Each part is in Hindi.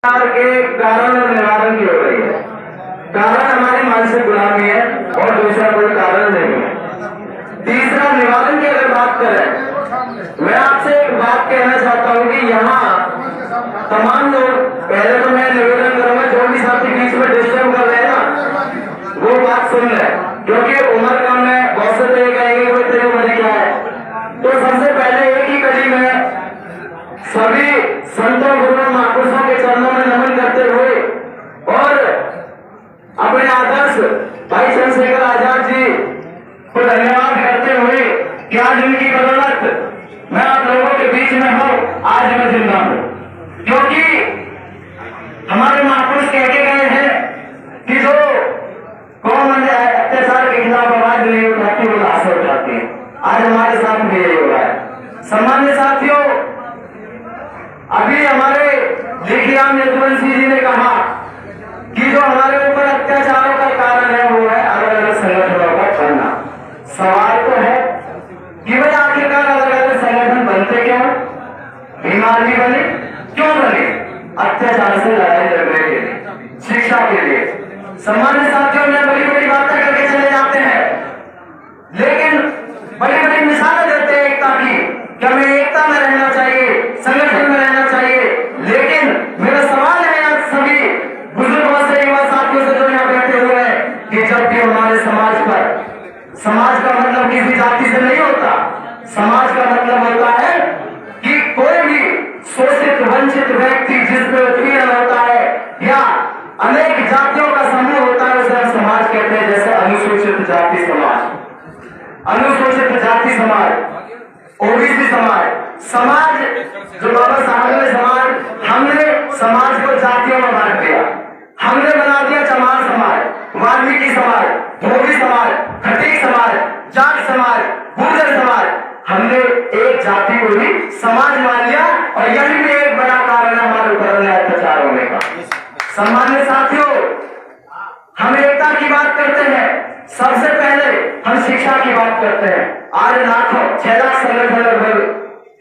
के कारण और निवारण की हो रही है। कारण हमारी मानसिक गुलामी है और दूसरा कोई कारण नहीं है। तीसरा निवारण की अगर बात करें, मैं आपसे एक बात कहना चाहता हूं कि यहाँ तमाम लोग, पहले तो मैं निवेदन करूंगा जो भी साथी बीच में डिस्टर्ब कर रहे हैं ना, वो बात सुन ले, क्योंकि उम्र कम है, बहुत से तय कहेंगे कोई तेरे मजे क्या है। तो सबसे पहले एक ही कड़ी में सभी संतों गुरुओं महापुरुषों के चरणों में नमन करते हुए और अपने आदर्श भाई चंद्रशेखर आजाद जी को धन्यवाद करते हुए कि आज उनकी बदौलत मैं आप लोगों के बीच में हूं, आज मैं जिंदा हूं। क्योंकि हमारे महापुरुष कह के गए हैं कि जो कौन अत्याचार के खिलाफ आवाज नहीं उठाती वो लाशें उठाती है। आज हमारे साथ भी यही हो रहा है। सम्मानित साथियों, अभी हमारे लेखीराम यदुवंशी जी ने कहा कि जो हमारे ऊपर अत्याचारों का कारण है वो है अलग अलग संगठनों का बनना। सवाल तो है कि भाई आखिरकार अलग अलग संगठन बनते क्यों? बीमार भी बने, क्यों बने? अत्याचार से लड़ाई लड़ने के लिए, शिक्षा के लिए। सम्मानित साथियों, में बड़ी बड़ी बातें करके चले जाते हैं, लेकिन बड़ी बड़ी मिसालें देते हैं एकता की कि हमें एकता में रहना चाहिए, संगठन में रहना चाहिए। लेकिन मेरा सवाल है आज सभी बुजुर्गों से, युवा साथियों से जो यहाँ बैठे हुए हैं कि जब भी हमारे समाज पर, समाज का मतलब किसी जाति से नहीं होता, समाज का मतलब होता है कि कोई भी शोषित वंचित व्यक्ति जिस पे उत्पीड़न होता है या अनेक जातियों का समूह होता है उसे हम समाज कहते हैं। जैसे अनुसूचित जाति समाज, अनुसूचित जाति समाज, ओबीसी समाज, समाज जो बाबा साहब ने समाज, हमने समाज को जातियों में बांट दिया। हमने बना दिया चमार समाज, वाल्मीकि समाज, धोबी समाज, खटीक समाज, जाट समाज, गुर्जर समाज। हमने एक जाति को भी समाज मान लिया और यही भी एक बड़ा कारण है हमारे ऊपर अत्याचार होने का। सम्मानित साथियों, हम एकता की बात करते हैं, सबसे पहले हम शिक्षा की बात करते हैं। आज लाखों 6 लाख संगठन लगभग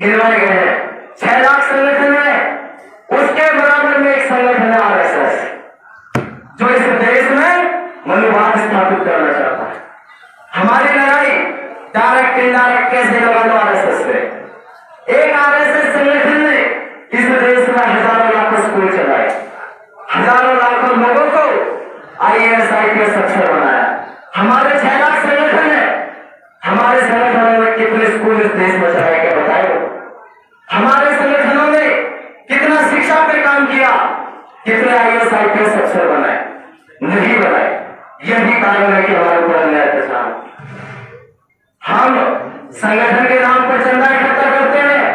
गिनवाए गए हैं। 6 लाख संगठन है, उसके बराबर में एक संगठन है आरएसएस, जो इस देश में मनोभाव स्थापित करना चाहता है। हमारी लड़ाई डायरेक्ट इनडायरेक्ट कैसे लगा लो आरएसएस से। एक आरएसएस संगठन ने इस देश में हजारों लाखों स्कूल चलाए, हजारों लाखों लोगों को आईएएस आईपीएस अफसर बनाया। हमारे 6 लाख संगठन है, हमारे संगठनों ने कितने स्कूल इस देश में चलाए क्या बताए? हमारे संगठनों ने कितना शिक्षा पे काम किया, कितने आईएएस आईपीएस अफसर बनाए? नहीं बनाए। यही कारण है कि हमारे ऊपर अन्याय अत्याचार। हम संगठन के नाम पर चंदा इकट्ठा करते हैं,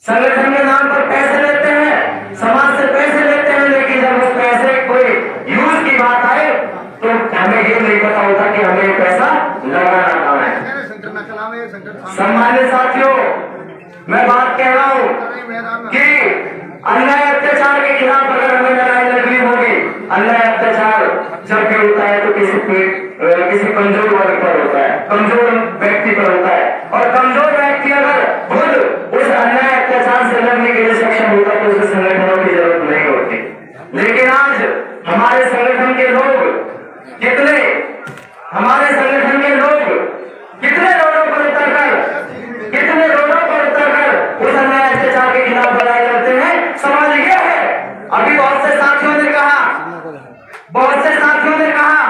संगठन के नाम पर पैसे लेते हैं, समाज से पैसे लेते हैं, लेकिन जब उस पैसे कोई यूज की बात आए तो हमें ये नहीं पता होता कि हमें ये पैसा लगाना कहाँ है। सम्मानित साथियों, मैं बात कह रहा हूं कि अन्याय अत्याचार के खिलाफ अगर हमें लड़ाई लड़नी होगी, अन्याय अत्याचार जब भी होता है तो किसी कमजोर वर्ग पर होता है, कमजोर व्यक्ति पर होता है, और कमजोर व्यक्ति अगर खुद उस अन्याय अत्याचार से लड़ने के लिए सक्षम होता तो उसे संगठनों की जरूरत नहीं होती। लेकिन आज हमारे संगठन के लोग कितने, हमारे संगठन के लोग कितने रोडों पर उतरकर, कितने रोडों पर उतरकर उस अन्याय अत्याचार के खिलाफ लड़ाई लड़ते हैं। सवाल यह है, अभी बहुत से साथियों ने कहा, बहुत से साथियों ने कहा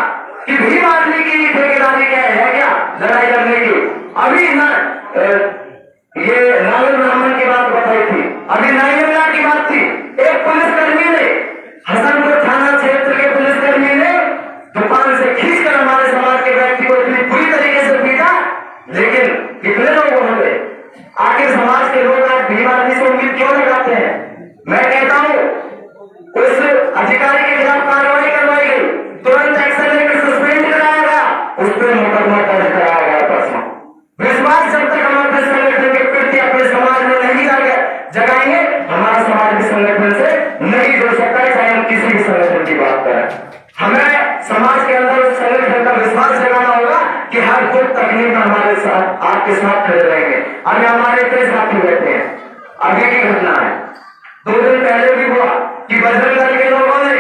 कि भीम आदमी की ठेकेदारी क्या है क्या लड़ाई लड़ने की? अभी ना ये नागल ब्राह्मण की बात बताई थी, अभी नाइला की बात थी। एक पुलिसकर्मी ने, हसनपुर थाना क्षेत्र के पुलिसकर्मी ने दुकान से खींचकर हमारे समाज के व्यक्ति को इतनी बुरी तरीके से पीटा। लेकिन कितने लोग वहां पे, आखिर समाज के लोग आज भीम आदमी से उम्मीद क्यों लगाते हैं? मैं कहता हूं उस अधिकारी के खिलाफ कार्रवाई करवाई गई, तुरंत एक्शन लेकर सस्पेंड कराया गया, उस पर मुकदमा दर्ज कराया गया। प्रश्न विश्वास जब तक हम अपने संगठन के प्रति अपने समाज में नहीं जगाएंगे, हमारा समाज भी संगठन से नहीं जुड़ सकता है, चाहे हम किसी भी संगठन की बात करें। हमें समाज के अंदर उस संगठन का विश्वास जगाना होगा कि हर दुख तकलीफ में हमारे साथ, आपके साथ खड़े रहेंगे। अभी हमारे कई साथी बैठे हैं, आगे की घटना है, 2 दिन पहले भी हुआ, कि बजरंग दल के लोगों ने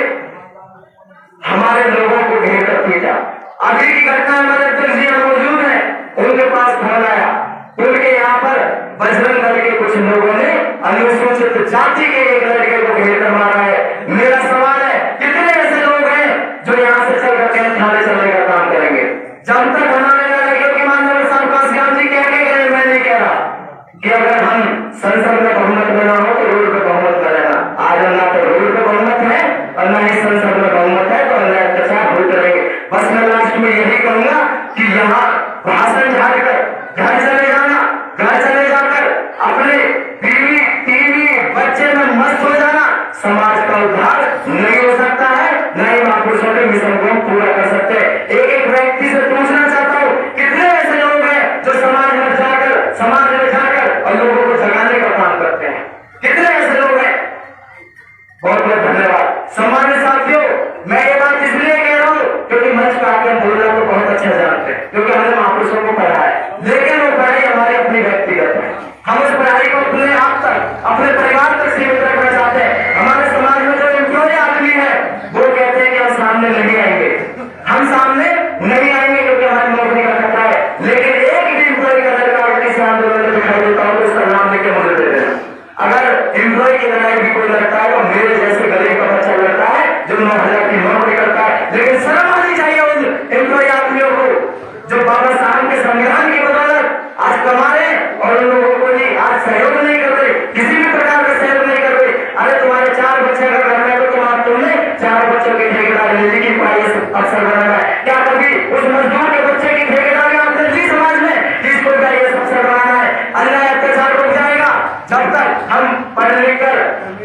हमारे लोगों को घेर कर पीटा। अभी की घटना हमारे अध्यक्ष जी मौजूद है, उनके पास फोन आया, उनके यहाँ पर बजरंग दल के कुछ लोगों ने अनुसूचित जाति के एक लड़के को घेर कर मारा है। मेरा सवाल है, कितने ऐसे लोग हैं जो यहाँ से चल करके थाने चलने का काम करेंगे? जब तक हमारे लड़कियों की मानव साहब कासियान जी कह के गए, मैं नहीं कह रहा कि अगर हम संसद में बहुमत बना हो तो रोड पे बहुमत बनेगा। आज ना तो रोड पे बहुमत है और ना ही संसद में बहुमत है, तो अन्याय अत्याचार होते रहेंगे। बस मैं लास्ट में यही कहूंगा कि यहाँ भाषण झाड़कर घर चले जाना, घर चले जाकर अपने बीवी टीवी बच्चे में मस्त हो जाना समाज का उद्धार नहीं हो सकता है, न ही महापुरुषों के मिशन को पूरा कर सकते। एक एक व्यक्ति से पूछना चाहता हूँ, कितने ऐसे लोग हैं जो समाज में जाकर और लोगों को जगाने का काम करते हैं? कितने ऐसे लोग हैं? बहुत बहुत धन्यवाद। सम्मानित साथियों, मैं ये बात इसलिए कह रहा हूँ क्योंकि मंच पर आकर बोलना तो बहुत अच्छा जानते हैं, क्योंकि हमने महापुरुषों को पढ़ा है, लेकिन वो पढ़ाई हमारी अपनी व्यक्तिगत है। हम उस पढ़ाई को अपने आप तक, अपने परिवार तक सीमित रखना चाहते हैं। हमारे समाज में जो एम्प्लॉय आदमी है वो कहते हैं कि हम सामने नहीं आएंगे, हम सामने नहीं आएंगे क्योंकि हमारी नौकरी का खतरा है। लेकिन एक भी एम्प्लॉय का लड़का अगर किसी आंदोलन में दिखाई देता हो तो उसका नाम लेके मुझे दे देना। अगर एम्प्लॉय की लड़ाई भी कोई लड़ता है तो मेरे जैसे गरीब का बच्चा लड़ता है जो 9,000 की नौकरी करता है। लेकिन शर्म आनी चाहिए उन एम्प्लॉय आदमियों को जो बाबा साहब के संविधान की बदौलत आज कमा रहे और उन लोगों को नहीं आज सहयोग नहीं कर रहे, किसी भी प्रकार का सहयोग नहीं कर रहे। अरे तुम्हारे 4 बच्चे का घर है तो तुमने 4 बच्चों की ठेकेदारी लेने की पाइस अफसर बनाना है। क्या कभी उस मजदूर के बच्चे की ठेकेदारी आपने दी समाज में? जिसको आईएएस अफसर बनाना है, अन्याय अत्याचार रुक जाएगा जब तक हम पढ़ लिख कर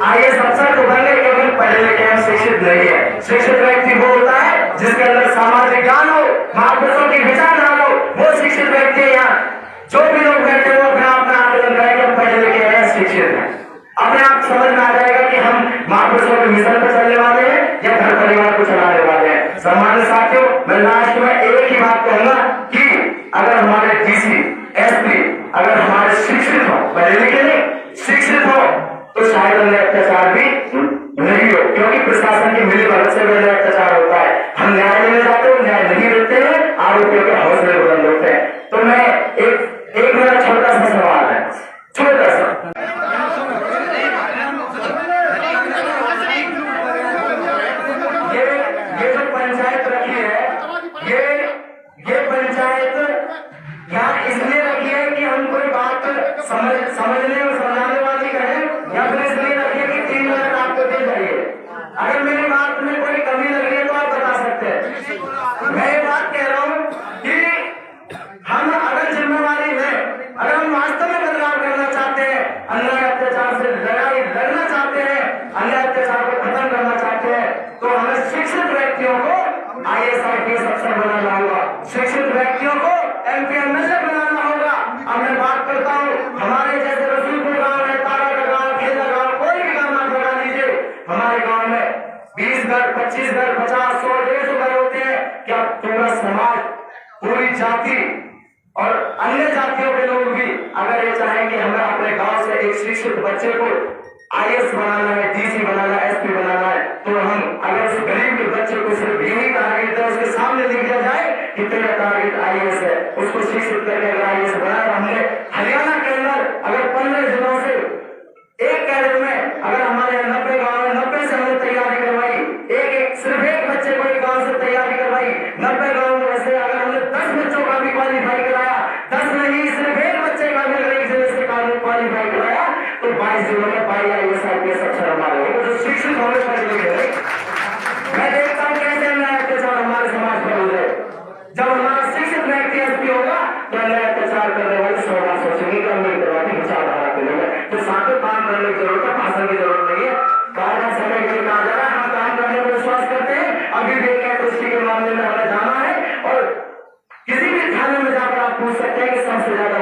आईएएस अफसर तो बन गए, क्योंकि पढ़े लिखे हम शिक्षित नहीं है। शिक्षित व्यक्ति वो होता है जिसके अंदर सामाजिक ज्ञान हो, महापुरुषों की विचारधारा हो, वो शिक्षित व्यक्ति है। यहाँ जो भी लोग बैठे वो अपना आकलन करेंगे, हम पढ़े लिखे हैं, शिक्षित हैं, अपने आप समझ में आ जाएगा कि हम महापुरुषों के मिशन पर चलने वाले हैं या घर परिवार को चलाने वाले हैं। सम्मानित साथियों, मैं लास्ट में एक ही बात कहूंगा कि अगर हमारे डीसी एसपी अगर हमारे शिक्षित हो, पढ़े लिखे नहीं शिक्षित हो, तो शायद अन्य अत्याचार भी नहीं हो, क्योंकि प्रशासन की मिलीभगत से अन्य अत्याचार होता है। हम न्याय लेने जाते हैं, न्याय नहीं देते हैं, आरोपियों के हौसले बुलंद होते हैं। तो मैं एक मेरा छोटा सा सवाल है, छोटा सा, ये जो पंचायत रखी है, ये पंचायत क्या इसलिए रखी है कि हम कोई बात समझने और समझाने वाली करें, या फिर इसलिए रखी है कि 3 मिनट आपको दे जाइए? अगर मेरी बात में कोई कमी लग रही है तो आप बता सकते हैं। मैं ये बात कह रहा हूं कि हम अगर जिम्मेवारी में, अगर हम वास्तव में बदलाव करना चाहते हैं, अन्याय अत्याचार से लड़ाई लड़ना चाहते हैं, अन्याय अत्याचार को खत्म करना चाहते हैं, तो हमें शिक्षित व्यक्तियों को आईएएस आईपीएस अफसर बनाना होगा, शिक्षित व्यक्तियों को एमपी एमएलए बनाना होगा। अब मैं बात करता हूँ, हमारे जैसे रसूलपुर गांव है, तारा का गांव, खेला गांव, कोई भी गांव आप लगा लीजिए, हमारे गांव में 20 घर, 25 घर, 50, 100, 150 घर होते हैं। क्या पूरा समाज, पूरी जाति और अन्य जातियों के लोग भी अगर ये चाहें कि हमें अपने गांव से एक शिक्षित बच्चे को आईएएस बनाना है, डीसी बनाना है, एसपी बनाना है, तो हम अगर उस गरीब के बच्चे को सिर्फ यही टारगेट है, उसके सामने लिख दिया जाए कि तेरा टारगेट आईएएस है, उसको शिक्षित करके अगर आईएएस बनाया। हमने हरियाणा के अंदर अगर 15 जिलों से एक कैडेट में अगर हमारे 90 गाँव में 90 से हमने तैयारी करवाई, सिर्फ एक बच्चे को एक गाँव से तैयारी करवाई, 90 गाँव में से अगर हमने 10 बच्चों का भी क्वालिफाई कराया, 10 नहीं सिर्फ एक बच्चे का भी अगर एक जिले से क्वालिफाई कराया, तो 22 जिलों में 22 आईएएस आईपीएस अफसर हमारे हो, जो शिक्षित होने पढ़े लिखे। मैं देखता हूँ कैसे अन्याय अत्याचार हमारे समाज पर हो जाए। जब हमारा शिक्षित व्यक्ति एसपी होगा तो अन्याय अत्याचार करने वाले 100 बार सोचेंगे कि हम नहीं करवाते, विचारधारा के लोग हैं। तो साथ में काम करने की जरूरत है, भाषण की जरूरत नहीं है। कार्य समय के लिए कहा जा रहा है, हम काम करने में विश्वास करते हैं। अभी भी एक दृष्टि के मामले में हमें जाना है और किसी भी थाने में जाकर आप पूछ सकते हैं कि सबसे ज्यादा